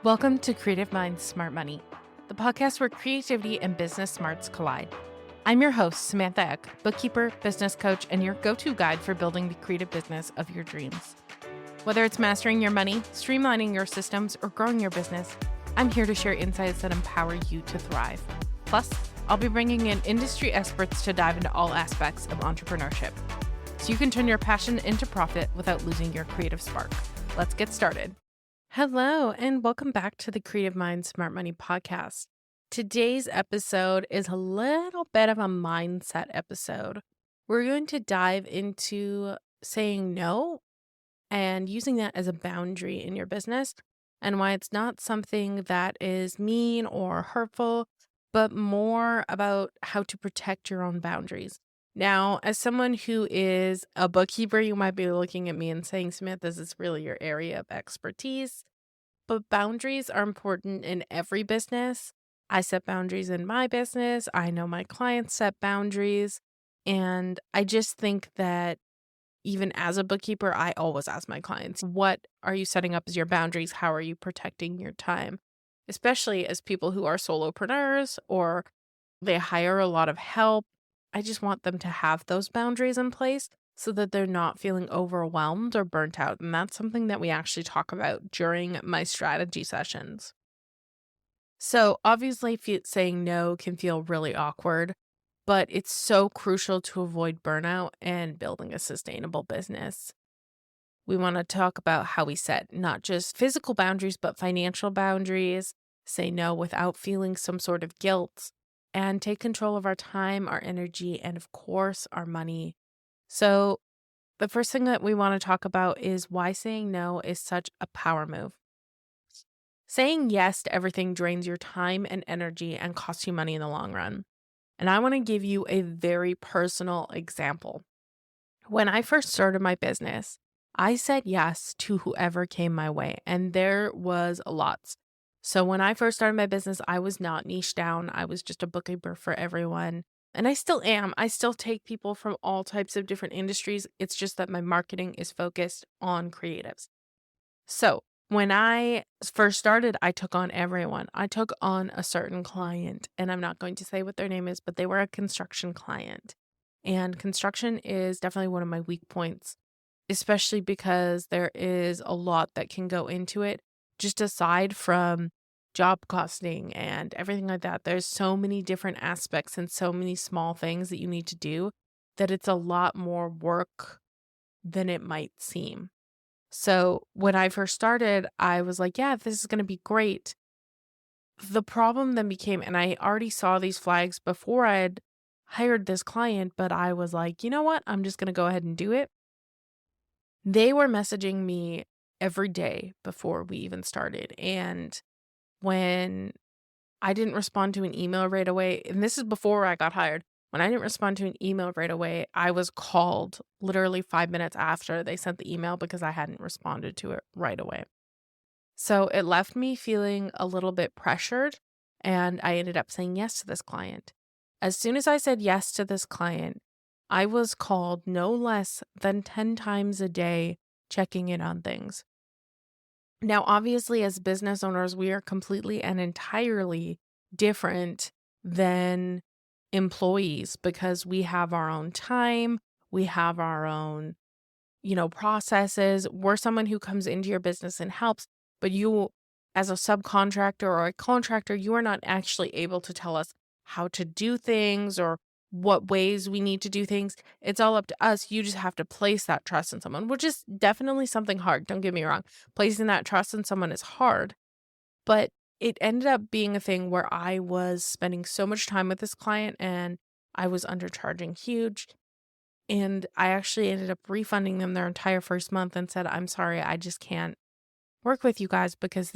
Welcome to Creative Minds Smart Money, the podcast where creativity and business smarts collide. I'm your host, Samantha Eck, bookkeeper, business coach, and your go-to guide for building the creative business of your dreams. Whether it's mastering your money, streamlining your systems, or growing your business, I'm here to share insights that empower you to thrive. Plus, I'll be bringing in industry experts to dive into all aspects of entrepreneurship, so you can turn your passion into profit without losing your creative spark. Let's get started. Hello, and welcome back to the Creative Minds Smart Money podcast. Today's episode is a little bit of a mindset episode. We're going to dive into saying no and using that as a boundary in your business, and why it's not something that is mean or hurtful, but more about how to protect your own boundaries. Now, as someone who is a bookkeeper, you might be looking at me and saying, Samantha, this is really your area of expertise. But boundaries are important in every business. I set boundaries in my business. I know my clients set boundaries. And I just think that even as a bookkeeper, I always ask my clients, what are you setting up as your boundaries? How are you protecting your time? Especially as people who are solopreneurs or they hire a lot of help. I just want them to have those boundaries in place so that they're not feeling overwhelmed or burnt out. And that's something that we actually talk about during my strategy sessions. So obviously, saying no can feel really awkward, but it's so crucial to avoid burnout and building a sustainable business. We want to talk about how we set not just physical boundaries, but financial boundaries, say no without feeling some sort of guilt, and take control of our time, our energy, and of course, our money. So the first thing that we want to talk about is why saying no is such a power move. Saying yes to everything drains your time and energy and costs you money in the long run. And I want to give you a very personal example. When I first started my business, I said yes to whoever came my way, and there was lots. So when I first started my business, I was not niche down. I was just a bookkeeper for everyone. And I still am. I still take people from all types of different industries. It's just that my marketing is focused on creatives. So when I first started, I took on everyone. I took on a certain client, and I'm not going to say what their name is, but they were a construction client. And construction is definitely one of my weak points, especially because there is a lot that can go into it. Just aside from job costing and everything like that, there's so many different aspects and so many small things that you need to do that it's a lot more work than it might seem. So when I first started, I was like, yeah, this is going to be great. The problem then became, and I already saw these flags before I had hired this client, but I was like, you know what? I'm just going to go ahead and do it. They were messaging me every day before we even started. And when I didn't respond to an email right away, and this is before I got hired, when I didn't respond to an email right away, I was called literally 5 minutes after they sent the email because I hadn't responded to it right away. So it left me feeling a little bit pressured, and I ended up saying yes to this client. As soon as I said yes to this client, I was called no less than 10 times a day checking in on things. Now, obviously, as business owners, we are completely and entirely different than employees because we have our own time, we have our own, processes. We're someone who comes into your business and helps, but you, as a subcontractor or a contractor, you are not actually able to tell us how to do things or what ways we need to do things. It's all up to us. You just have to place that trust in someone, which is definitely something hard. Don't get me wrong. Placing that trust in someone is hard, but it ended up being a thing where I was spending so much time with this client and I was undercharging huge. And I actually ended up refunding them their entire first month and said, I'm sorry, I just can't work with you guys because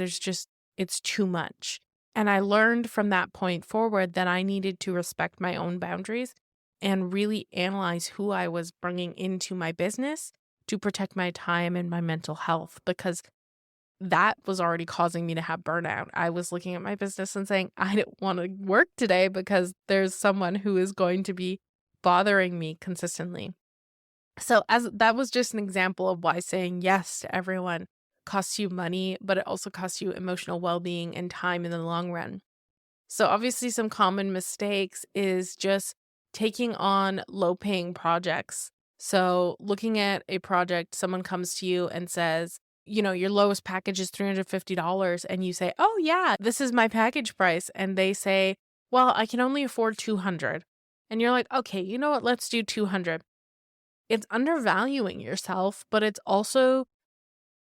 it's too much. And I learned from that point forward that I needed to respect my own boundaries and really analyze who I was bringing into my business to protect my time and my mental health, because that was already causing me to have burnout. I was looking at my business and saying, I don't want to work today because there's someone who is going to be bothering me consistently. So as that was just an example of why saying yes to everyone costs you money, but it also costs you emotional well-being and time in the long run. So obviously some common mistakes is just taking on low-paying projects. So looking at a project, someone comes to you and says, your lowest package is $350 and you say, "Oh yeah, this is my package price." And they say, "Well, I can only afford 200." And you're like, "Okay, you know what? Let's do 200." It's undervaluing yourself, but it's also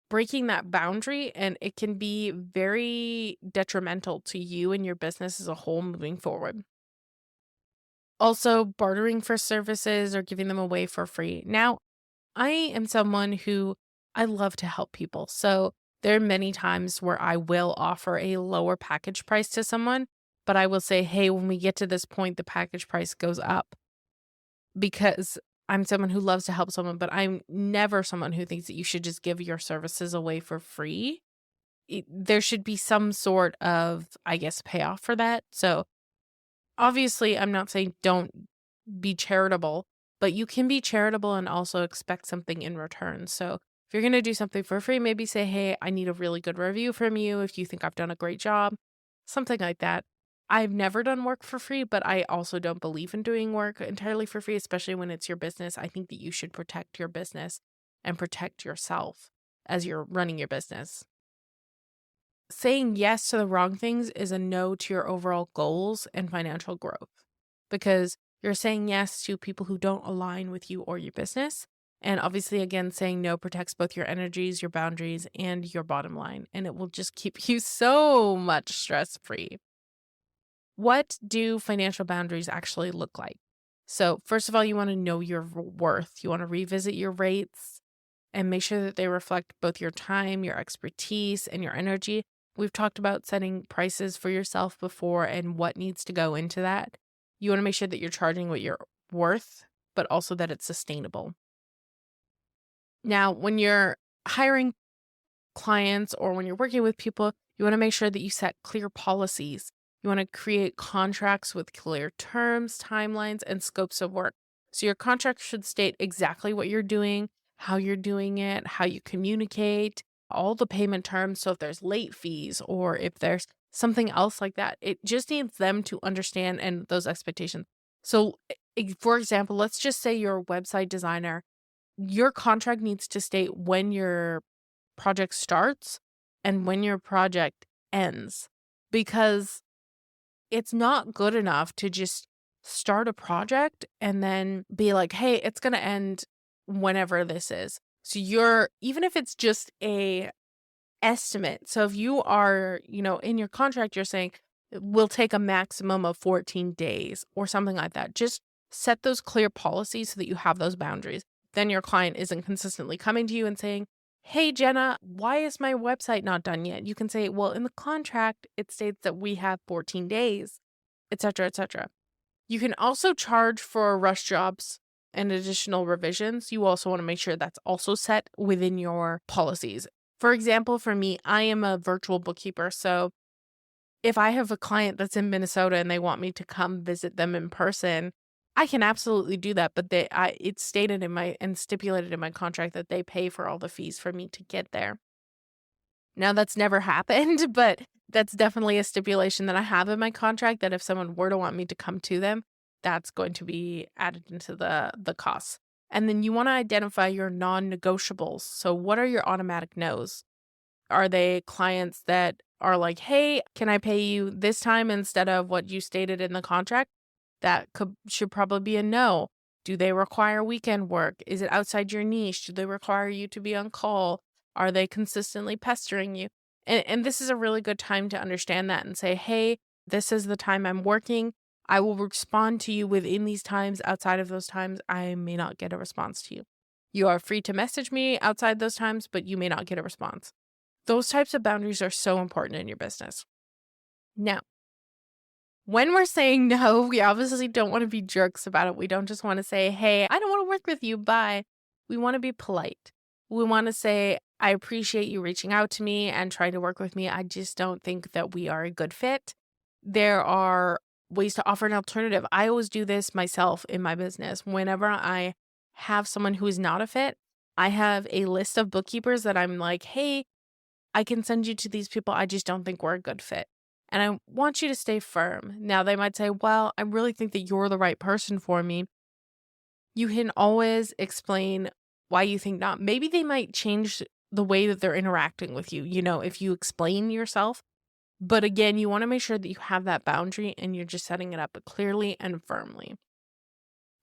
breaking that boundary, and it can be very detrimental to you and your business as a whole moving forward. Also, bartering for services or giving them away for free. Now, I am someone who I love to help people. So there are many times where I will offer a lower package price to someone, but I will say, "Hey, when we get to this point, the package price goes up," because I'm someone who loves to help someone, but I'm never someone who thinks that you should just give your services away for free. There should be some sort of, I guess, payoff for that. So obviously, I'm not saying don't be charitable, but you can be charitable and also expect something in return. So if you're going to do something for free, maybe say, "Hey, I need a really good review from you if you think I've done a great job," something like that. I've never done work for free, but I also don't believe in doing work entirely for free, especially when it's your business. I think that you should protect your business and protect yourself as you're running your business. Saying yes to the wrong things is a no to your overall goals and financial growth, because you're saying yes to people who don't align with you or your business. And obviously, again, saying no protects both your energies, your boundaries, and your bottom line. And it will just keep you so much stress free. What do financial boundaries actually look like? So, first of all, you want to know your worth. You want to revisit your rates and make sure that they reflect both your time, your expertise, and your energy. We've talked about setting prices for yourself before and what needs to go into that. You want to make sure that you're charging what you're worth, but also that it's sustainable. Now, when you're hiring clients or when you're working with people, you want to make sure that you set clear policies. You want to create contracts with clear terms, timelines, and scopes of work. So your contract should state exactly what you're doing, how you're doing it, how you communicate, all the payment terms. So if there's late fees or if there's something else like that, it just needs them to understand and those expectations. So, for example, let's just say you're a website designer. Your contract needs to state when your project starts and when your project ends, because it's not good enough to just start a project and then be like, "Hey, it's going to end whenever this is." So even if it's just a estimate. So if you are, in your contract, you're saying it will take a maximum of 14 days or something like that. Just set those clear policies so that you have those boundaries. Then your client isn't consistently coming to you and saying, "Hey, Jenna, why is my website not done yet?" You can say, "Well, in the contract, it states that we have 14 days, etc., etc." You can also charge for rush jobs and additional revisions. You also want to make sure that's also set within your policies. For example, for me, I am a virtual bookkeeper. So if I have a client that's in Minnesota and they want me to come visit them in person, I can absolutely do that. But it's stated and stipulated in my contract that they pay for all the fees for me to get there. Now, that's never happened, but that's definitely a stipulation that I have in my contract, that if someone were to want me to come to them, that's going to be added into the costs. And then you want to identify your non-negotiables. So what are your automatic no's? Are they clients that are like, "Hey, can I pay you this time instead of what you stated in the contract?" That should probably be a no. Do they require weekend work? Is it outside your niche? Do they require you to be on call? Are they consistently pestering you? And this is a really good time to understand that and say, "Hey, this is the time I'm working. I will respond to you within these times. Outside of those times, I may not get a response to you. You are free to message me outside those times, but you may not get a response." Those types of boundaries are so important in your business. Now, when we're saying no, we obviously don't want to be jerks about it. We don't just want to say, "Hey, I don't want to work with you. Bye." We want to be polite. We want to say, "I appreciate you reaching out to me and trying to work with me. I just don't think that we are a good fit." There are ways to offer an alternative. I always do this myself in my business. Whenever I have someone who is not a fit, I have a list of bookkeepers that I'm like, "Hey, I can send you to these people. I just don't think we're a good fit. And I want you to stay firm. Now, they might say, well, I really think that you're the right person for me. You can always explain why you think not. Maybe they might change the way that they're interacting with you, if you explain yourself. But again, you want to make sure that you have that boundary and you're just setting it up clearly and firmly.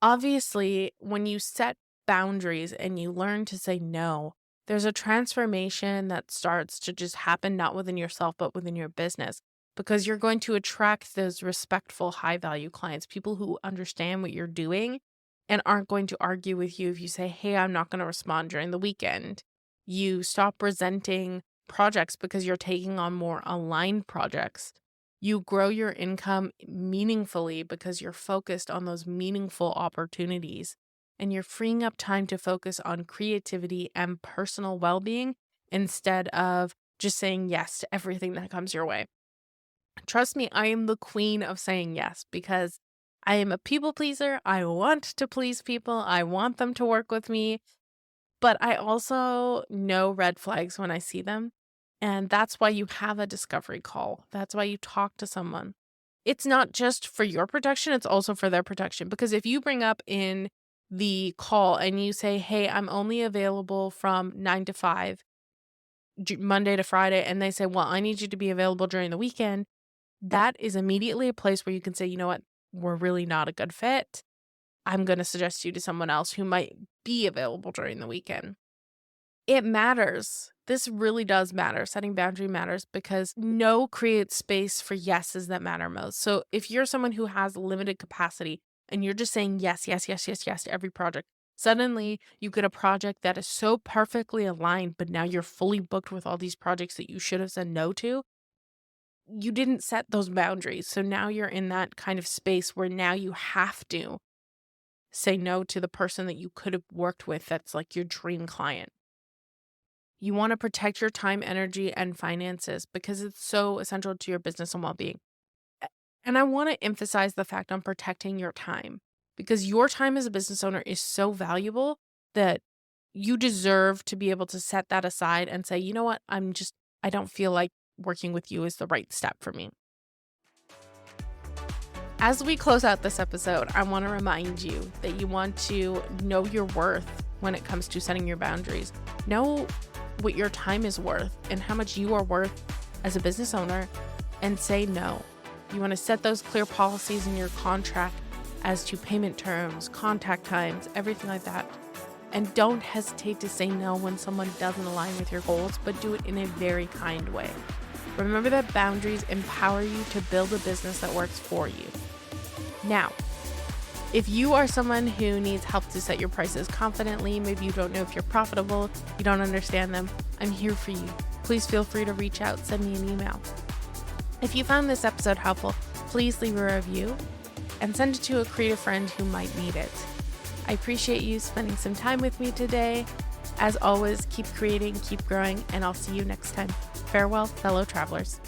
Obviously, when you set boundaries and you learn to say no, there's a transformation that starts to just happen, not within yourself, but within your business, because you're going to attract those respectful, high value clients, people who understand what you're doing and aren't going to argue with you if you say, hey, I'm not going to respond during the weekend. You stop resenting projects because you're taking on more aligned projects. You grow your income meaningfully because you're focused on those meaningful opportunities, and you're freeing up time to focus on creativity and personal well-being instead of just saying yes to everything that comes your way. Trust me, I am the queen of saying yes because I am a people pleaser. I want to please people. I want them to work with me, but I also know red flags when I see them. And that's why you have a discovery call. That's why you talk to someone. It's not just for your protection, it's also for their protection. Because if you bring up in the call and you say, hey, I'm only available from 9 to 5, Monday to Friday, and they say, well, I need you to be available during the weekend, that is immediately a place where you can say, you know what, we're really not a good fit. I'm going to suggest you to someone else who might be available during the weekend. It matters. This really does matter. Setting boundary matters because no creates space for yeses that matter most. So if you're someone who has limited capacity and you're just saying yes, yes, yes, yes, yes to every project, suddenly you get a project that is so perfectly aligned, but now you're fully booked with all these projects that you should have said no to. You didn't set those boundaries. So now you're in that kind of space where now you have to say no to the person that you could have worked with that's like your dream client. You want to protect your time, energy, and finances because it's so essential to your business and well-being. And I want to emphasize the fact on protecting your time because your time as a business owner is so valuable that you deserve to be able to set that aside and say, you know what, I don't feel like working with you is the right step for me. As we close out this episode, I want to remind you that you want to know your worth when it comes to setting your boundaries. Know what your time is worth and how much you are worth as a business owner and say no. You want to set those clear policies in your contract as to payment terms, contact times, everything like that. And don't hesitate to say no when someone doesn't align with your goals, but do it in a very kind way. Remember that boundaries empower you to build a business that works for you. Now, if you are someone who needs help to set your prices confidently, maybe you don't know if you're profitable, you don't understand them, I'm here for you. Please feel free to reach out, send me an email. If you found this episode helpful, please leave a review and send it to a creative friend who might need it. I appreciate you spending some time with me today. As always, keep creating, keep growing, and I'll see you next time. Farewell, fellow travelers.